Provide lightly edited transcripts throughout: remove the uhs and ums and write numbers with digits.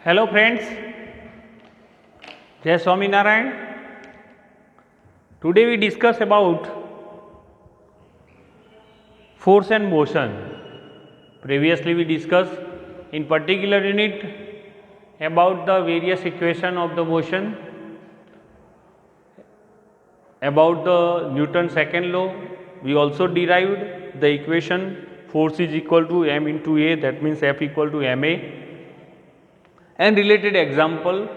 Hello friends, Jai Swaminarayan. Today we discuss about force and motion. Previously we discussed in particular unit about the various equation of the motion, about the Newton's second law. We also derived the equation force is equal to m into a, that means F equal to ma, and related example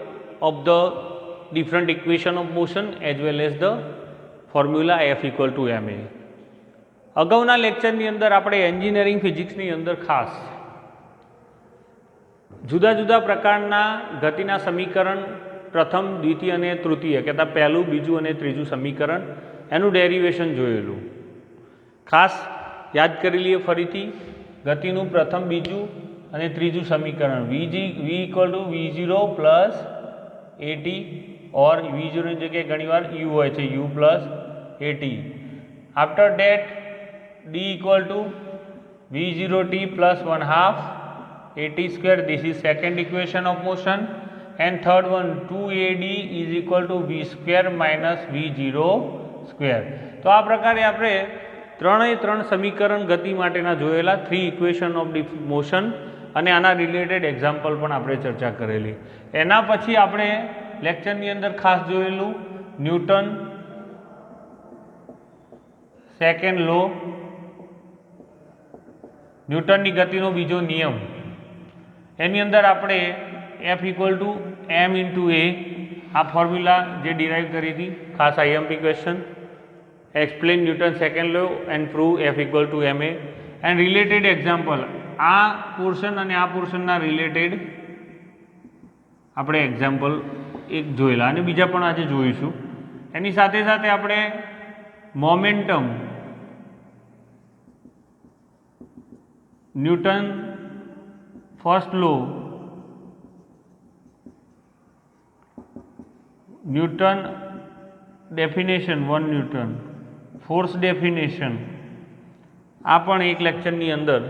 of the different equation of motion as well as the formula F equal to ma. અગાઉના લેક્ચરની અંદર આપણે engineering ફિઝિક્સની અંદર ખાસ જુદા જુદા પ્રકારના ગતિના સમીકરણ પ્રથમ દ્વિતીય અને તૃતીય કહેતા પહેલું બીજું અને ત્રીજું સમીકરણ એનું ડેરિવેશન જોયેલું. ખાસ યાદ કરી લઈએ ફરીથી ગતિનું પ્રથમ બીજું અને ત્રીજું સમીકરણ v equal to v0 plus at or v0 ની જગ્યાએ ઘણીવાર u હોય છે u plus at. After date d equal to v0t plus 1/2 at square. This is second equation of motion. And third one 2ad is equal to v square minus v0 square. તો આ પ્રકારે આપણે ત્રણેય ત્રણ સમીકરણ ગતિ માટેના જોયેલા 3 ઇક્વેશન ઓફ મોશન અને આના રિલેટેડ એક્ઝામ્પલ પણ આપણે ચર્ચા કરેલી. એના પછી આપણે લેક્ચરની અંદર ખાસ જોયેલું ન્યૂટન સેકન્ડ લો, ન્યૂટનની ગતિનો બીજો નિયમ. એની અંદર આપણે F equal to M into A આ ફોર્મ્યુલા જે ડિરાઈવ કરી હતી, ખાસ IMP question. Explain Newton second law and prove F equal to M A and related example. આ પોર્શન અને આ પોર્શનના રિલેટેડ આપણે એક્ઝામ્પલ એક જોયેલા અને બીજા પણ આજે જોઈશું. એની સાથે સાથે આપણે momentum, Newton first law, Newton definition 1 Newton, force definition આ પણ એક લેક્ચરની અંદર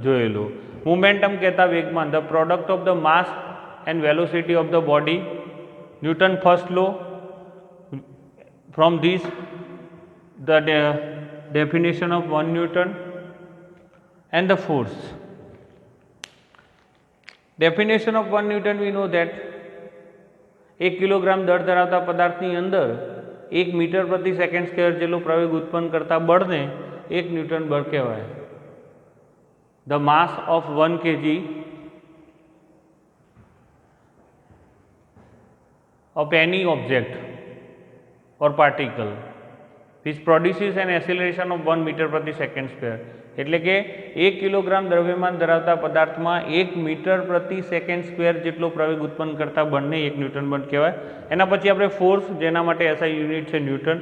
જોયેલું. મોમેન્ટમ કહેતા વેગમાન, the product of the mass and velocity of the body, Newton first law. From this the definition of 1 Newton and the force. Definition of 1 Newton, we know that 1 kilogram દળ ધરાવતા પદાર્થની અંદર 1 મીટર પ્રતિ second square જેટલો પ્રવેગ ઉત્પન્ન કરતા બળને 1 ન્યૂટન બળ કહેવાય. The mass of 1 kg of any object or particle which produces an acceleration of 1 meter પ્રતિ સેકન્ડ સ્ક્વેર. એટલે કે 1 કિલોગ્રામ દ્રવ્યમાન ધરાવતા પદાર્થમાં 1 મીટર પ્રતિ સેકન્ડ સ્ક્વેર જેટલો પ્રવેગ ઉત્પન્ન કરતા બળને 1 ન્યૂટન બળ કહેવાય. એના પછી આપણે ફોર્સ, જેના માટે એસઆઈ યુનિટ છે ન્યૂટન.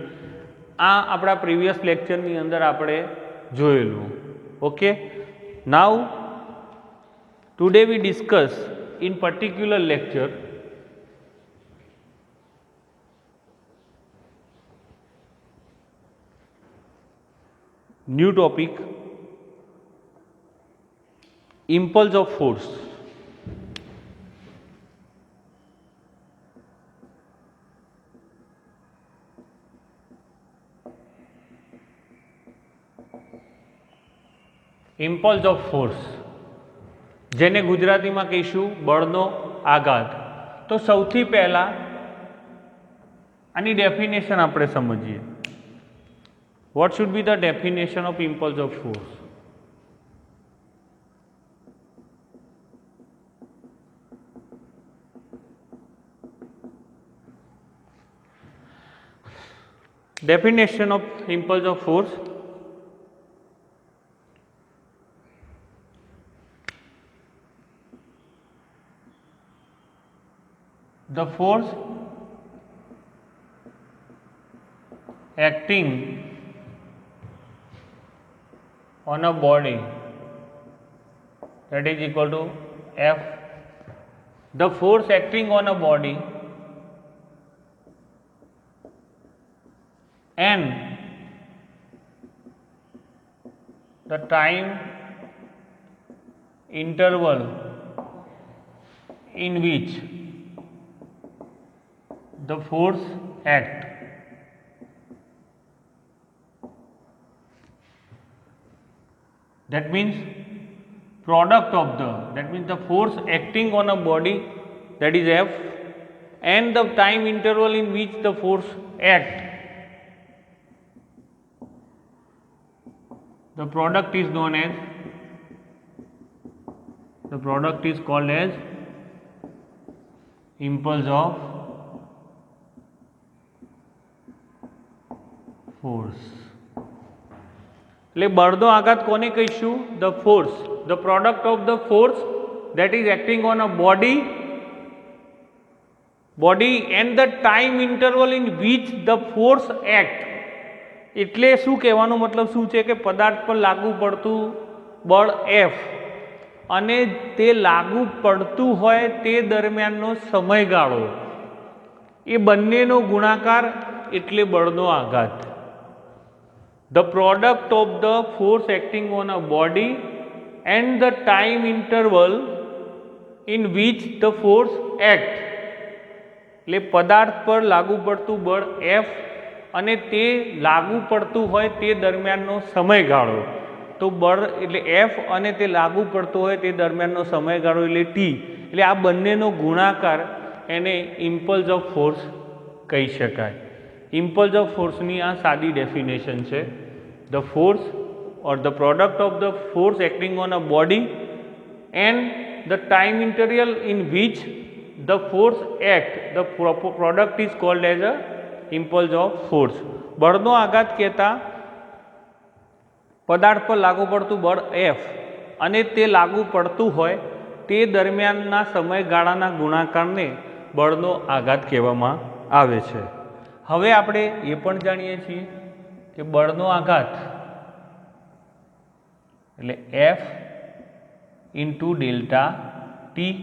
આ આપણા પ્રીવિયસ લેક્ચરની અંદર આપણે જોયેલું. Okay, now today we discuss in particular lecture new topic, impulse of force. Impulse of force, જેને ગુજરાતીમાં કહીશું બળનો આઘાત. તો સૌથી પહેલા આની ડેફિનેશન આપણે સમજીએ. What should be the definition of impulse of force? Definition of impulse of force: the force acting on a body, that is equal to F. The force acting on a body and the time interval in which the force act. That means that means the force acting on a body, that is F, and the time interval in which the force act, the product is called as impulse of force. એટલે બળનો આઘાત કોને કહીશું? The force, the product of the force that is acting on a body and the time interval in which the force act. એટલે શું કહેવાનો મતલબ શું છે કે પદાર્થ પર લાગુ પડતું બળ F અને તે લાગુ પડતું હોય તે દરમિયાનનો સમયગાળો, એ બંનેનો ગુણાકાર એટલે બળનો આઘાત. The product of the force acting on a body and the time interval in which the force act. એટલે પદાર્થ પર લાગુ પડતું બળ F અને તે લાગુ પડતું હોય તે દરમિયાનનો સમયગાળો. તો બળ એટલે F અને તે લાગુ પડતું હોય તે દરમિયાનનો સમયગાળો એટલે T. એટલે આ બંનેનો ગુણાકાર એને ઇમ્પલ્સ ઓફ ફોર્સ કહી શકાય. ઇમ્પલ્સ ઓફ ફોર્સની આ સાદી ડેફિનેશન છે. The force or the product of the force acting on a body and the time interval in which the force act, the product is called as a impulse of force. બળનો આઘાત કહેતા પદાર્થ પર લાગુ પડતું બળ F અને તે લાગુ પડતું હોય તે દરમિયાનના સમયગાળાના ગુણાકારને બળનો આઘાત કહેવામાં આવે છે. હવે આપણે એ પણ જાણીએ છીએ કે બળનો આઘાત એટલે F ઇન્ટુ ડેલ્ટા ટી,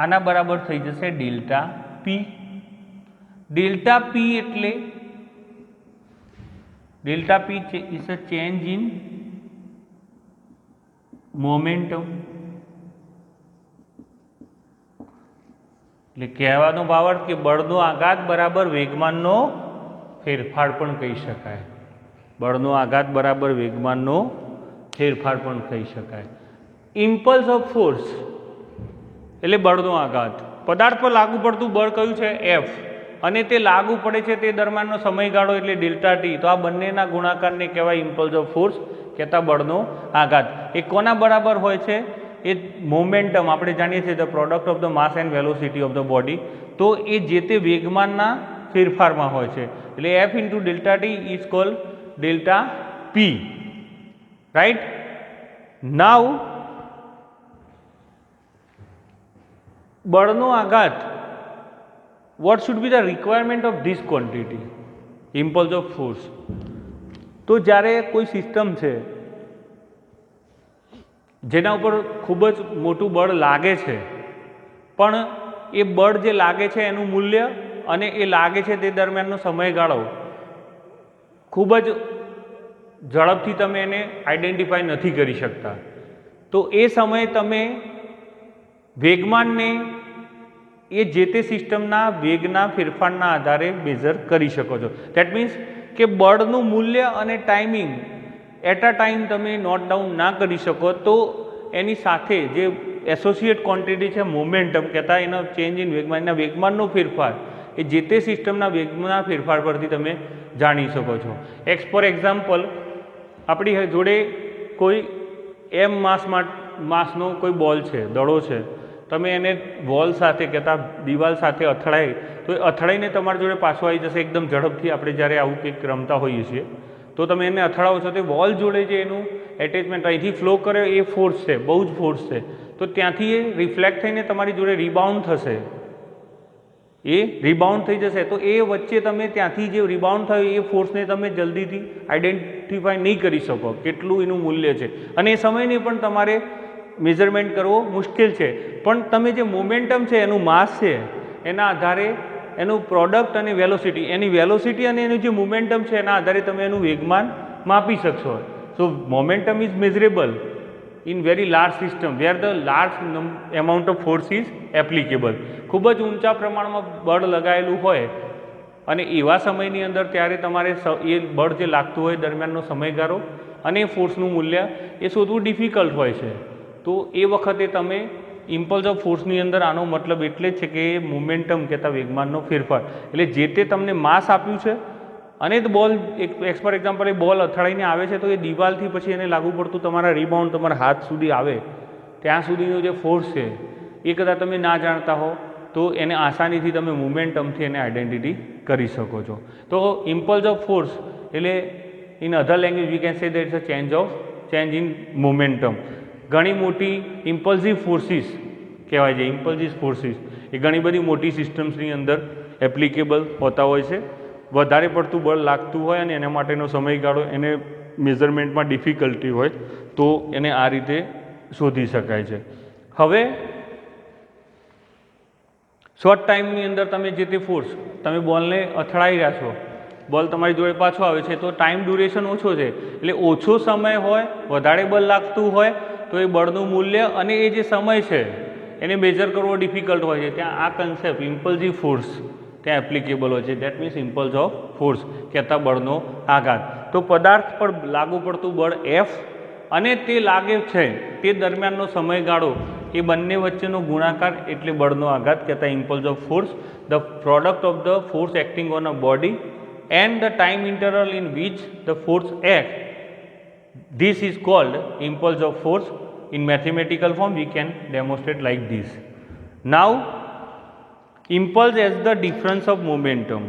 આના બરાબર થઈ જશે ડેલ્ટા પી. ડેલ્ટા પી એટલે delta P is a change in momentum. એટલે કહેવાનો ભાવાર્થ કે બળનો આઘાત બરાબર વેગમાનનો ફેરફાર પણ કહી શકાય. બળનો આઘાત બરાબર વેગમાનનો ફેરફાર પણ કહી શકાય. ઇમ્પલ્સ ઓફ ફોર્સ એટલે બળનો આઘાત, પદાર્થ પર લાગુ પડતું બળ કયું છે? F, અને તે લાગુ પડે છે તે દરમિયાનનો સમયગાળો એટલે ડેલ્ટા ટી. તો આ બંનેના ગુણાકારને કહેવાય ઇમ્પલ્સ ઓફ ફોર્સ, કહેતા બળનો આઘાત. એ કોના બરાબર હોય છે? એ મોમેન્ટમ, આપણે જાણીએ છીએ the product of the mass and velocity of the body. તો એ જે તે વેગમાનના ફેરફારમાં હોય છે. એટલે F into delta T is called delta P. Right. Now બળનો આઘાત, what should be the requirement of this quantity, impulse of force? તો જ્યારે કોઈ સિસ્ટમ છે જેના ઉપર ખૂબ જ મોટું બળ લાગે છે, પણ એ બળ જે લાગે છે એનું મૂલ્ય અને એ લાગે છે તે દરમિયાનનો સમયગાળો ખૂબ જ ઝડપથી તમે એને આઈડેન્ટિફાઈ નથી કરી શકતા, તો એ સમયે તમે વેગમાનને એ જે તે સિસ્ટમના વેગના ફેરફારના આધારે મેઝર કરી શકો છો. દેટ મીન્સ કે બળનું મૂલ્ય અને ટાઈમિંગ એટ અ ટાઈમ તમે નોટ ડાઉન ના કરી શકો, તો એની સાથે જે એસોસિએટ ક્વોન્ટિટી છે મોમેન્ટમ કહેતા, એનો ચેન્જ ઇન વેગમાન, એના વેગમાનનો ફેરફાર એ જે તે સિસ્ટમના વેગના ફેરફાર પરથી તમે જાણી શકો છો. ફોર એક્ઝામ્પલ, આપણી જોડે કોઈ એમ માસનો કોઈ બોલ છે, દડો છે, તમે એને વોલ સાથે કહેતા દિવાલ સાથે અથડાય તો એ અથડાઈને તમારી જોડે પાછો આવી જશે એકદમ ઝડપથી. આપણે જ્યારે આવું કંઈક રમતા હોઈએ છીએ તો તમે એને અથડાવો છો, તે વોલ જોડે જે એનું એટેચમેન્ટ અહીંથી ફ્લો કરે એ ફોર્સ છે, બહુ જ ફોર્સ છે, તો ત્યાંથી એ રિફ્લેક્ટ થઈને તમારી જોડે રિબાઉન્ડ થશે, એ રિબાઉન્ડ થઈ જશે. તો એ વચ્ચે તમે ત્યાંથી જે રિબાઉન્ડ થયું એ ફોર્સને તમે જલ્દીથી આઈડેન્ટિફાઈ નહીં કરી શકો કેટલું એનું મૂલ્ય છે, અને એ સમયને પણ તમારે મેઝરમેન્ટ કરવો મુશ્કેલ છે. પણ તમે જે મોમેન્ટમ છે, એનું માસ છે, એના આધારે એનું પ્રોડક્ટ અને વેલોસિટી, એની વેલોસિટી અને એનું જે મોમેન્ટમ છે એના આધારે તમે એનું વેગમાન માપી શકશો. So momentum is measurable, in very large system where the large amount of force is applicable. ખૂબ જ ઊંચા પ્રમાણમાં બળ લગાવેલું હોય અને એવા સમયની અંદર ત્યારે તમારે એ બળ જે લાગતું હોય દરમિયાનનો સમયગાળો અને ફોર્સનું મૂલ્ય એ શોધવું ડિફિકલ્ટ હોય છે. તો એ વખતે તમે ઇમ્પલ્સ ઓફ ફોર્સની અંદર આનો મતલબ એટલે જ છે કે મોમેન્ટમ કહેતા વેગમાનનો ફેરફાર, એટલે જે તે તમને માસ આપ્યું છે અને બોલ એક્સ ફોર એક્ઝામ્પલ એ બોલ અથડાઈને આવે છે તો એ દિવાલથી પછી એને લાગુ પડતું તમારા રિબાઉન્ડ તમારા હાથ સુધી આવે ત્યાં સુધીનો જે ફોર્સ છે એ કદાચ તમે ના જાણતા હો તો એને આસાનીથી તમે મોમેન્ટમથી એને આઈડેન્ટિટી કરી શકો છો. તો ઇમ્પલ્સ ઓફ ફોર્સ એટલે in other language we can say that is a change in momentum. ઘણી મોટી ઇમ્પલ્સિવ ફોર્સિસ કહેવાય છે. ઇમ્પલ્સિવ ફોર્સિસ એ ઘણી બધી મોટી સિસ્ટમ્સની અંદર એપ્લિકેબલ હોતા હોય છે. વધારે પડતું બળ લાગતું હોય અને એના માટેનો સમયગાળો એને મેઝરમેન્ટમાં ડિફિકલ્ટી હોય તો એને આ રીતે શોધી શકાય છે. હવે શોર્ટ ટાઈમની અંદર તમે જે તે ફોર્સ તમે બોલને અથડાઈ રહ્યા છો, બોલ તમારી જોડે પાછો આવે છે તો ટાઈમ ડ્યુરેશન ઓછો છે એટલે ઓછો સમય હોય વધારે બળ લાગતું હોય તો એ બળનું મૂલ્ય અને એ જે સમય છે એને મેજર કરવો ડિફિકલ્ટ હોય છે. ત્યાં આ કન્સેપ્ટ ઇમ્પલ્સિવ ફોર્સ ત્યાં એપ્લિકેબલ હોય છે. That means impulse of force કહેતા બળનો આઘાત. તો પદાર્થ પર લાગુ પડતું બળ એફ અને તે લાગે છે તે દરમિયાનનો સમયગાળો એ બંને વચ્ચેનો ગુણાકાર એટલે બળનો આઘાત કહેતા impulse of force. The product of the force acting on a body and the time interval in which the force act, this is called impulse of force. In mathematical form we can demonstrate like this. Now impulse as the difference of momentum.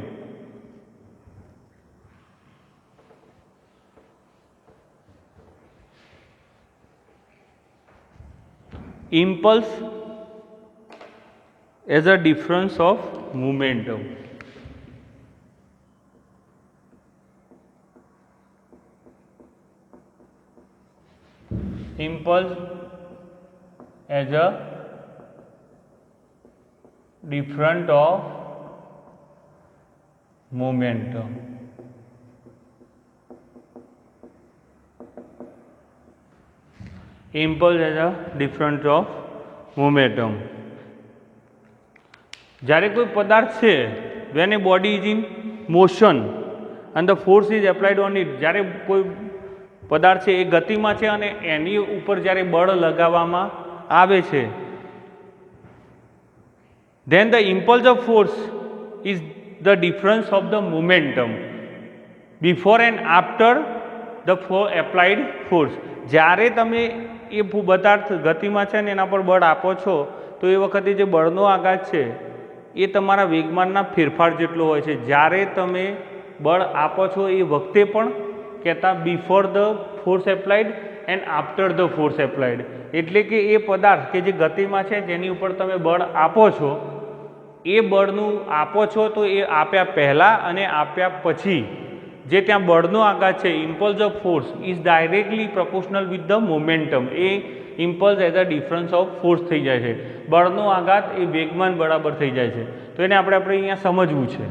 Impulse as a difference of momentum. Impulse as a difference of momentum. Impulse as a difference of momentum. જ્યારે કોઈ પદાર્થ છે when a body is in motion and the force is applied on it, જ્યારે કોઈ પદાર્થ છે એ ગતિમાં છે અને એની ઉપર જ્યારે બળ લગાવવામાં આવે છે then the impulse of force is the difference of the momentum before and after the applied force. જ્યારે તમે એ પદાર્થ ગતિમાં છે ને એના પર બળ આપો છો તો એ વખતે જે બળનો આઘાત છે એ તમારા વેગમાનના ફેરફાર જેટલો હોય છે. જ્યારે તમે બળ આપો છો એ વખતે પણ કહેતા before the force applied and after the force applied, એટલે કે એ પદાર્થ કે જે ગતિમાં છે જેની ઉપર તમે બળ આપો છો એ બળનું આપો છો તો એ આપ્યા પહેલાં અને આપ્યા પછી જે ત્યાં બળનો આઘાત છે impulse of force is directly proportional with the momentum. A impulse as a difference of force થઈ જાય છે. બળનો આઘાત એ વેગમાન બરાબર થઈ જાય છે. તો એને આપણે અહીંયા સમજવું છે.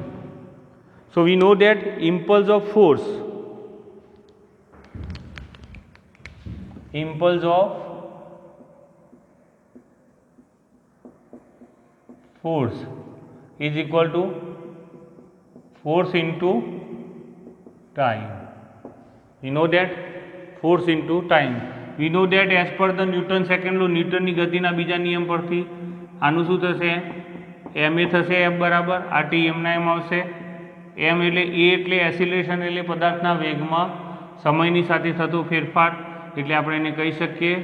So we know that impulse of force is equal to force into time. We know that force into time. We know that as per the Newton second law, ન્યૂટનની ગતિના બીજા નિયમ પરથી આનું શું થશે, m એ થશે f બરાબર rt m ના m આવશે. m એટલે a એટલે એસિલેશન એટલે પદાર્થના વેગમાં સમયની સાથે થતો ફેરફાર, એટલે આપણે એને કહી શકીએ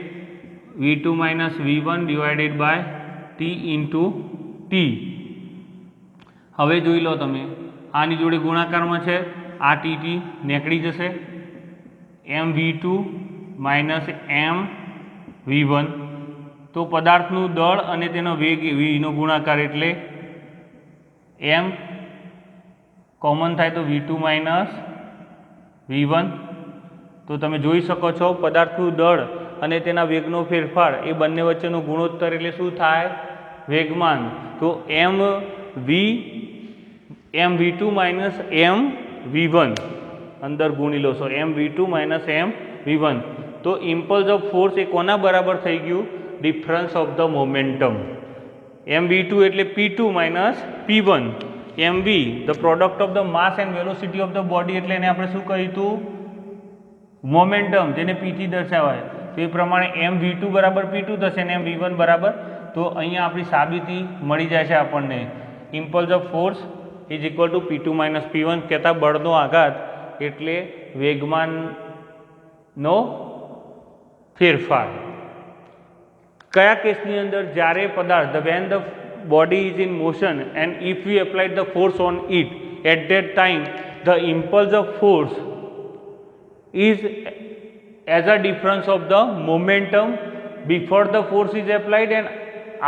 v2 - v1 divided by t into t. હવે જોઈ લો તમે આની જોડે ગુણાકારમાં છે આ ટી નીકળી જશે, mv2 - mv1 તો પદાર્થનું દળ અને તેનો વેગ vનો ગુણાકાર એટલે m કોમન થાય તો v2 - v1. તો તમે જોઈ શકો છો પદાર્થનું દળ અને તેના વેગનો ફેરફાર એ બંને વચ્ચેનો ગુણોત્તર એટલે શું થાય, વેગમાન. તો mv2 - mv1 અંદર ગુણી લો છો mv2 - mv1. તો ઇમ્પલ્સ ઓફ ફોર્સ એ કોના બરાબર થઈ ગયું? Difference of the momentum. mv2 એટલે p2 minus p1. mv the product of the mass and velocity of the body, એટલે એને આપણે શું કહ્યું હતું? મોમેન્ટમ, જેને p થી દર્શાવાય. તો એ પ્રમાણે mv2 બરાબર p2 થશે અને mv1 બરાબર. તો અહીંયા આપણી સાબિતી મળી જાય છે આપણને. Impulse of force is equal two p2 minus p1, કહેતા બળનો આઘાત એટલે વેગમાનનો ફેરફાર. કયા કેસની અંદર? જ્યારે પદાર્થ, the when the body is in motion and if we applied the force on it at that time the impulse of force is as a difference of the momentum before the force is applied and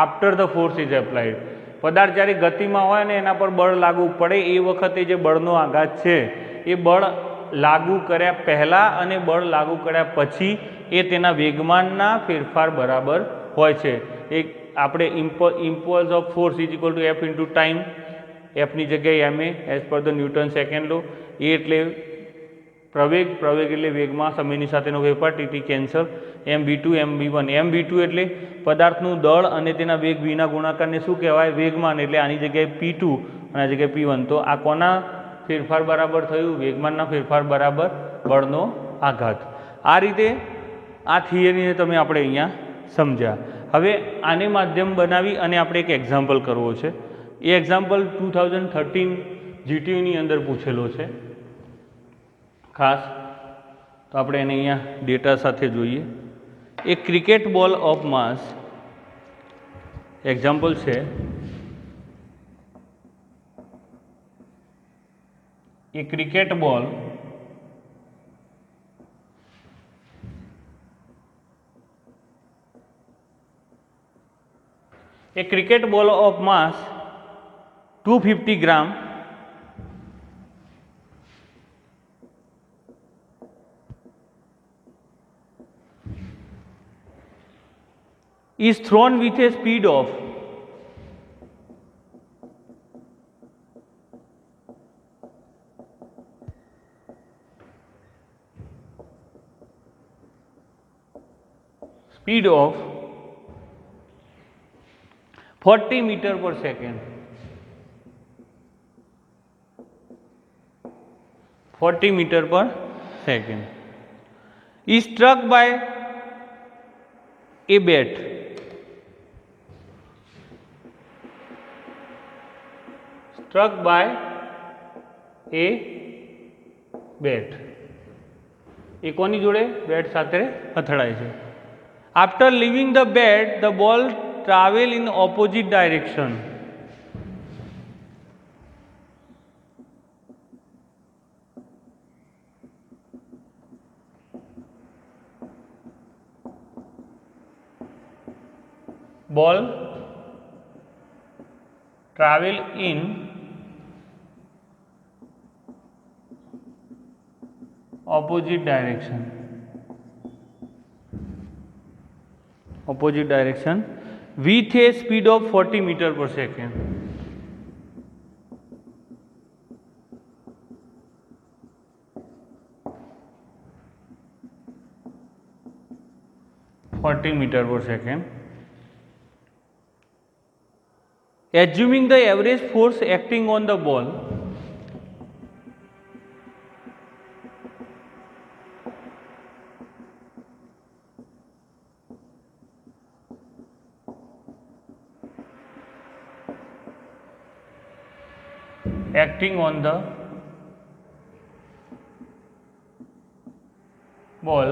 after the force is applied. પદાર્થ જ્યારે ગતિમાં હોય ને એના પર બળ લાગુ પડે એ વખતે જે બળનો આઘાત છે એ બળ લાગુ કર્યા પહેલાં અને બળ લાગુ કર્યા પછી એ તેના વેગમાનના ફેરફાર બરાબર હોય છે. એક આપણે impulse of force is equal to F into time, એફની જગ્યાએ ma as per the Newton second law. એ એટલે પ્રવેગ, પ્રવેગ એટલે વેગમાં સમયની સાથેનો ફેરફાર, TT cancel. mv2 mv1. mv2 એટલે પદાર્થનું દળ અને તેના વેગ વિના ગુણાકારને શું કહેવાય? વેગમાન. એટલે આની જગ્યાએ p2 અને આ જગ્યાએ p1. તો આ કોના ફેરફાર બરાબર થયું? વેગમાનના ફેરફાર બરાબર બળનો આઘાત. આ રીતે આ થિયરીને તમે આપણે અહીંયા સમજ્યા. હવે આને માધ્યમ બનાવી અને આપણે એક એક્ઝામ્પલ કરવો છે. એ એક્ઝામ્પલ 2013 જીટીયુની અંદર પૂછેલો છે ખાસ. તો આપણે એને અહીંયા ડેટા સાથે જોઈએ. એ ક્રિકેટ બોલ ઓફ માસ એક્ઝામ્પલ છે. એ ક્રિકેટ બોલ of mass 250 gram is thrown with a speed of 40 meter per second. 40 meter per second is struck by a bat. Struck by a bat. એ કોની જોડે? બેટ સાથે અથડાય છે. After leaving the bat, the ball travel in opposite direction. Ball travel in opposite direction. Opposite direction with a speed of 40 meter per second. meter per second. Assuming the average force acting on the ball acting on the ball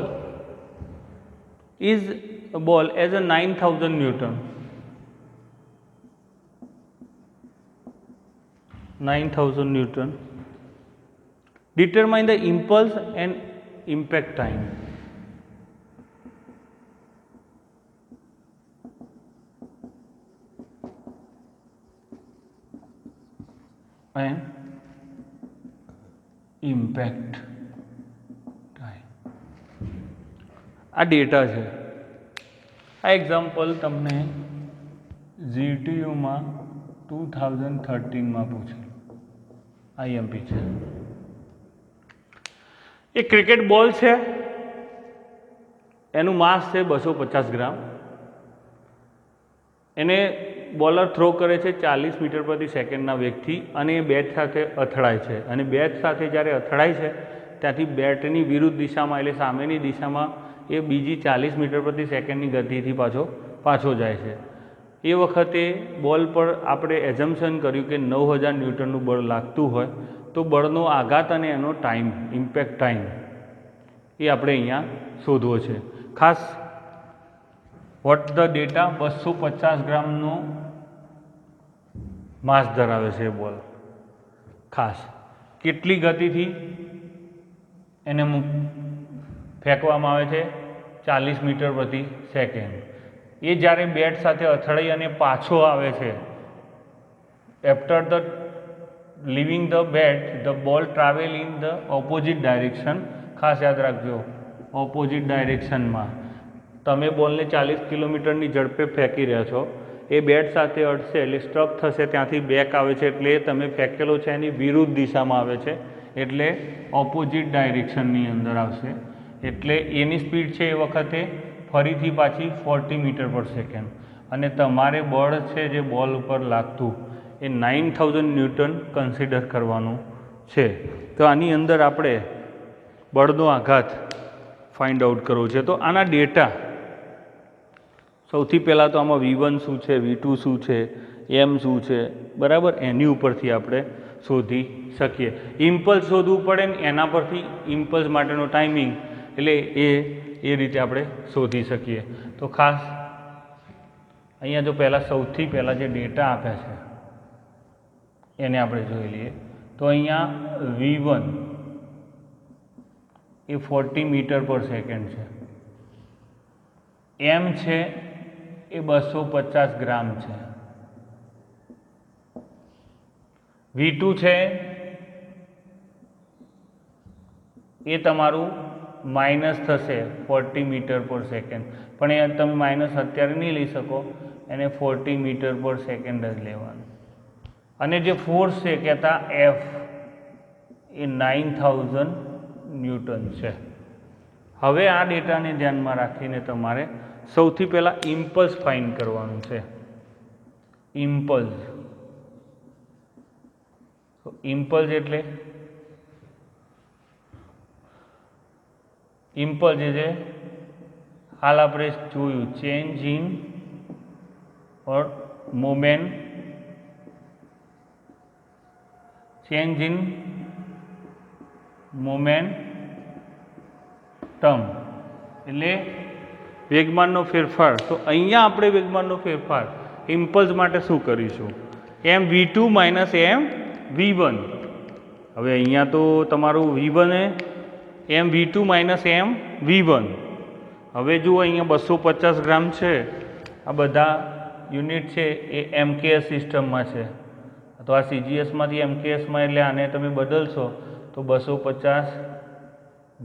is a ball as a 9000 Newton. 9000 Newton. Determine the impulse and impact time. And impact time. આ data છે. આ example તમને જીટીયુમાં 2013માં પૂછે. IMP છે. એ cricket બોલ છે એનું માસ છે 250 ગ્રામ. એને બોલર થ્રો કરે છે 40 મીટર પ્રતિ સેકન્ડના વેગથી અને એ બેટ સાથે અથડાય છે અને બેટ સાથે જ્યારે અથડાય છે ત્યાંથી બેટની વિરુદ્ધ દિશામાં એટલે સામેની દિશામાં એ બીજી 40 મીટર પ્રતિ સેકન્ડની ગતિથી પાછો જાય છે. એ વખતે બોલ પર આપણે એઝમ્પશન કર્યું કે 9000 ન્યૂટનનું બળ લાગતું હોય તો બળનો આઘાત અને એનો ટાઈમ ઇમ્પેક્ટ ટાઈમ એ આપણે અહીંયા શોધવો છે. ખાસ વોટ ધ ડેટા 250 ગ્રામનો માસ ધરાવે છે બોલ. ખાસ કેટલી ગતિથી એને ફેંકવામાં આવે છે 40 મીટર પ્રતિ સેકન્ડ. એ જ્યારે બેટ સાથે અથડાઈ અને પાછો આવે છે after the leaving the bat the ball travel in the opposite direction. ખાસ યાદ રાખજો ઓપોઝિટ ડાયરેક્શનમાં. તમે બોલને 40 કિલોમીટરની ઝડપે ફેંકી રહ્યા છો, એ બેટ સાથે અડશે એટલે સ્ટ્રક થશે, ત્યાંથી બેક આવે છે એટલે તમે ફેંકેલો છે એની વિરુદ્ધ દિશામાં આવે છે એટલે ઓપોઝિટ ડાયરેક્શનની અંદર આવશે. એટલે એની સ્પીડ છે એ વખતે ફરીથી પાછી 40 મીટર પર સેકન્ડ અને તમારે બળ છે જે બોલ ઉપર લાગતું એ 9000 ન્યૂટન કન્સિડર કરવાનું છે. તો આની અંદર આપણે બળનો આઘાત ફાઇન્ડ આઉટ કરવો છે. તો આના ડેટા સૌથી પહેલાં તો આમાં V1 શું છે, V2 શું છે, M શું છે, બરાબર, એની ઉપરથી આપણે શોધી શકીએ. ઇમ્પલ્સ શોધવું પડે ને એના પરથી ઇમ્પલ્સ માટેનો ટાઈમિંગ એટલે એ રીતે આપણે શોધી શકીએ. તો ખાસ અહીંયા જો સૌથી પહેલાં જે ડેટા આપ્યા છે એને આપણે જોઈ લઈએ. તો અહીંયા V1 એ 40 મીટર પર સેકન્ડ છે. M છે એ 250 ગ્રામ છે. V2 છે એ તમારું માઇનસ થશે 40 મીટર પર સેકન્ડ, પણ એ તમે માઇનસ અત્યારે નહીં લઈ શકો, એને 40 મીટર પર સેકન્ડ જ લેવાનું. અને જે ફોર્સ છે કહેતા F એ 9000 ન્યૂટન છે. હવે આ ડેટાને ધ્યાનમાં રાખીને તમારે સૌથી પહેલાં ઇમ્પલ્સ ફાઇન્ડ કરવાનું છે. ઇમ્પલ્સ એટલે ઇમ્પલ્સ જે હાલ આપણે જોયું change in or moment, change in momentum એટલે વેગમાનનો ફેરફાર. તો અહીંયા આપણે વેગમાનનો ફેરફાર ઇમ્પલ્સ માટે શું કરીશું? mv2 minus mv1. હવે અહીંયા તો તમારું V1 એ mv2 માઇનસ mv1. હવે જુઓ અહીંયા 250 ગ્રામ છે, આ બધા યુનિટ છે એ MKS સિસ્ટમમાં છે. તો આ CGSમાંથી MKSમાં એટલે આને તમે બદલશો તો 250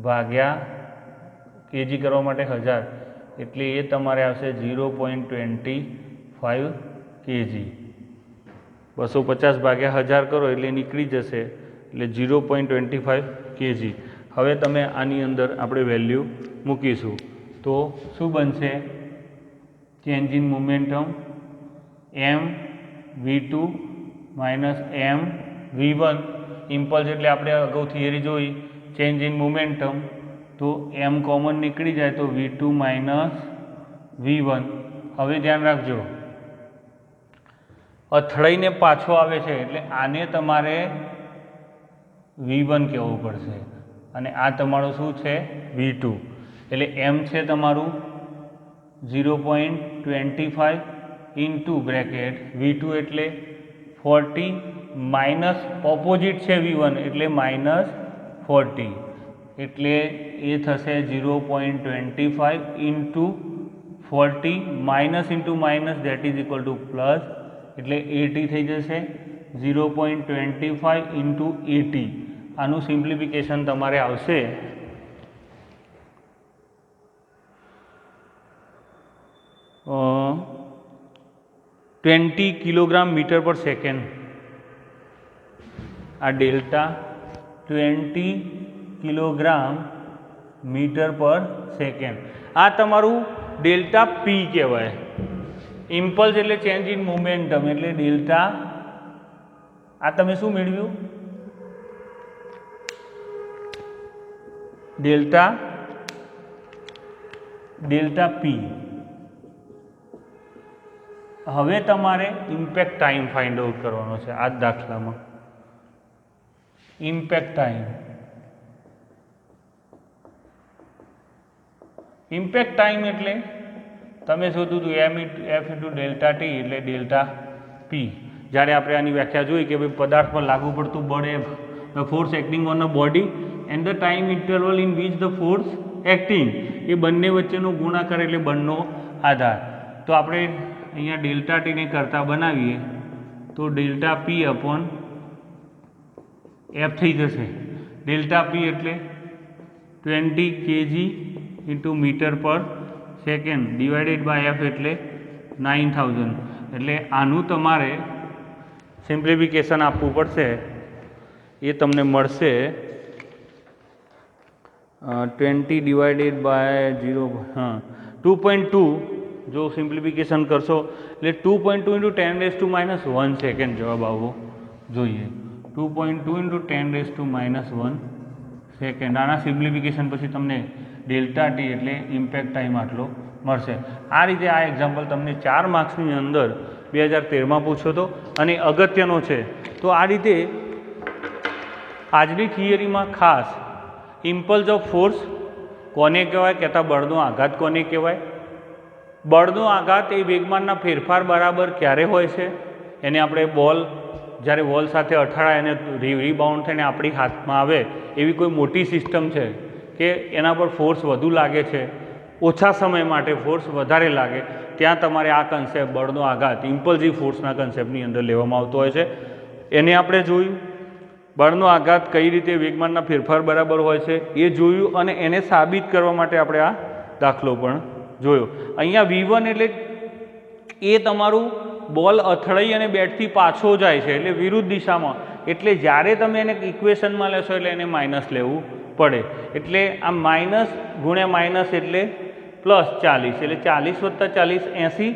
ભાગ્યા kg કરવા માટે 1000 એટલે એ તમારે આવશે 0.25 kg. 250 ભાગ્યા 1000 કરો એટલે નીકળી જશે એટલે 0.25 kg. હવે તમે આની અંદર આપણે વેલ્યુ મૂકીશું તો શું બનશે? Change in momentum mv2 minus mv1. Impulse એટલે આપણે અગાઉ થિયરી જોઈ ચેન્જ ઇન મોમેન્ટમ, તો m કોમન નીકળી જાય તો v2 માઇનસ v1. હવે ધ્યાન રાખજો અથડાઈને પાછો આવે છે એટલે આને તમારે v1 કહેવું પડશે અને આ તમારું શું છે? v2. એટલે m છે તમારું 0.25 ઇન્ટુ બ્રેકેટ v2 એટલે 40 માઇનસ ઓપોઝિટ છે v1 એટલે માઇનસ 40 એટલે એ થશે 0.25 into 40 minus into minus that is equal two plus એટલે 80 થઈ જશે. 0.25 ઇન્ટુ 80 આનું સિમ્પ્લિફિકેશન તમારે આવશે 20 કિલોગ્રામ મીટર પર સેકન્ડ. આ ડેલ્ટા 20 કિલોગ્રામ મીટર પર સેકન્ડ. આ તમારું ડેલ્ટા પી કહેવાય. ઇમ્પલ્સ એટલે ચેન્જ ઇન મોમેન્ટમ એટલે ડેલ્ટા. આ તમે શું મેળવ્યું? ડેલ્ટા પી. હવે તમારે ઇમ્પેક્ટ ટાઈમ ફાઇન્ડ આઉટ કરવાનો છે આ જ દાખલામાં. Impact time. ઇમ્પેક્ટ ટાઈમ એટલે તમે શોધ્યું હતું એફ ઇન્ટુ ડેલ્ટા ટી એટલે ડેલ્ટા પી. જ્યારે આપણે આની વ્યાખ્યા જોઈ કે ભાઈ પદાર્થ પર લાગુ પડતું બળ એ the force acting on the body and the time interval in which the force acting, એ બંને વચ્ચેનો ગુણાકાર એટલે બળનો આધાર. તો આપણે અહીંયા ડેલ્ટા ટીને કરતા બનાવીએ તો ડેલ્ટા પી અપોન એફ થઈ જશે. ડેલ્ટા પી એટલે 20 kg ઇન્ટુ મીટર પર સેકન્ડ ડિવાઇડેડ બાય એફ એટલે 9000. એટલે આનું તમારે સિમ્પ્લિફિકેશન આપવું પડશે. એ તમને મળશે 20 ડિવાઇડેડ બાય 2.2. જો સિમ્પ્લિફિકેશન કરશો એટલે 2.2 ઇન્ટુ 10⁻⁻1 સેકન્ડ જવાબ આવવો જોઈએ. 2.2 ઇન્ટુ 10⁻⁻1 સેકન્ડ. આના સિમ્પ્લિફિકેશન પછી તમને ડેલ્ટા ટી એટલે ઇમ્પેક્ટ ટાઈમ આટલો મળશે. આ રીતે આ એક્ઝામ્પલ તમને 4 માર્ક્સની અંદર 2013માં પૂછ્યો હતો અને અગત્યનો છે. તો આ રીતે આજની થિયરીમાં ખાસ ઇમ્પલ્સ ઓફ ફોર્સ કોને કહેવાય, કહેતા બળનો આઘાત કોને કહેવાય, બળનો આઘાત એ વેગમાનના ફેરફાર બરાબર ક્યારે હોય છે, એને આપણે બોલ જ્યારે વોલ સાથે અથડાય અને રીબાઉન્ડ થઈને આપણી હાથમાં આવે એવી કોઈ મોટી સિસ્ટમ છે કે એના પર ફોર્સ વધુ લાગે છે, ઓછા સમય માટે ફોર્સ વધારે લાગે, ત્યાં તમારે આ કન્સેપ્ટ બળનો આઘાત ઇમ્પલ્સિવ ફોર્સના કન્સેપ્ટની અંદર લેવામાં આવતો હોય છે. એને આપણે જોયું. બળનો આઘાત કઈ રીતે વેગમાનના ફેરફાર બરાબર હોય છે એ જોયું અને એને સાબિત કરવા માટે આપણે આ દાખલો પણ જોયો. અહીંયા V1 એટલે એ તમારું બોલ અથડાઈ અને બેટથી પાછો જાય છે એટલે વિરુદ્ધ દિશામાં. એટલે જ્યારે તમે એને ઇક્વેશનમાં લેશો એટલે એને માઇનસ લેવું પડે. એટલે આ માઇનસ ગુણ્યા માઇનસ એટલે +40 એટલે 40 + 40 80.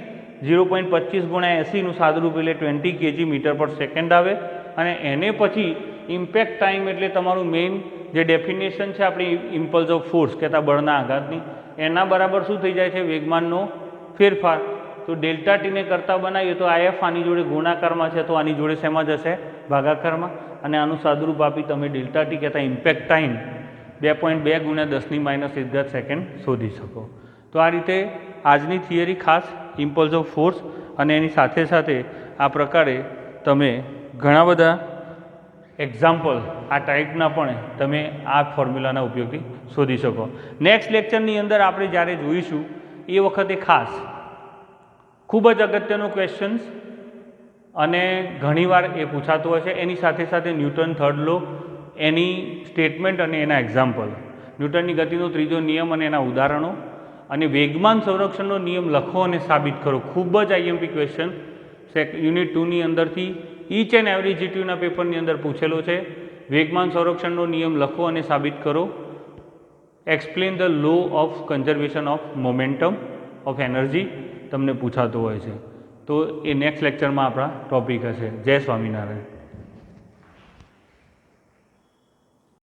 0.25 ગુણ્યા 80નું સાદુરૂપ એટલે 20 kg મીટર પર સેકન્ડ આવે. અને એને પછી ઇમ્પેક્ટ ટાઈમ એટલે તમારું મેઇન જે ડેફિનેશન છે આપણી ઇમ્પલ્સ ઓફ ફોર્સ કહેતા બળના આઘાતની, એના બરાબર શું થઈ જાય છે વેગમાનનો ફેરફાર. તો ડેલ્ટા ટીને કરતાં બનાવીએ તો આઈએફ આની જોડે ગુણાકારમાં છે તો આની જોડે શેમાં જશે ભાગાકારમાં, અને આનું સાદુરૂપ આપી તમે ડેલ્ટા ટી કહેતા ઇમ્પેક્ટ ટાઈમ 2.2 ગુણ્યા 10⁻⁻1 સેકન્ડ શોધી શકો. તો આ રીતે આજની થિયરી ખાસ ઇમ્પલ્સ ઓફ ફોર્સ અને એની સાથે સાથે આ પ્રકારે તમે ઘણા બધા એક્ઝામ્પલ આ ટાઈપના પણ તમે આ ફોર્મ્યુલાના ઉપયોગથી શોધી શકો. નેક્સ્ટ લેક્ચરની અંદર આપણે જ્યારે જોઈશું એ વખતે ખાસ ખૂબ જ અગત્યનો ક્વેશ્ચન્સ અને ઘણીવાર એ પૂછાતો હોય છે. એની સાથે સાથે ન્યૂટન થર્ડ લો, એની સ્ટેટમેન્ટ અને એના એક્ઝામ્પલ, ન્યૂટનની ગતિનો ત્રીજો નિયમ અને એના ઉદાહરણો, અને વેગમાન સંરક્ષણનો નિયમ લખો અને સાબિત કરો. ખૂબ જ આઈએમપી ક્વેશ્ચન યુનિટ 2ની અંદરથી ઈચ એન્ડ એવરી જીટીયુના પેપરની અંદર પૂછેલો છે. વેગમાન સંરક્ષણનો નિયમ લખો અને સાબિત કરો. Explain the law of conservation of momentum of energy તમને પૂછાતો હોય છે. તો એ નેક્સ્ટ લેક્ચરમાં આપણા ટોપિક હશે. જય સ્વામિનારાયણ.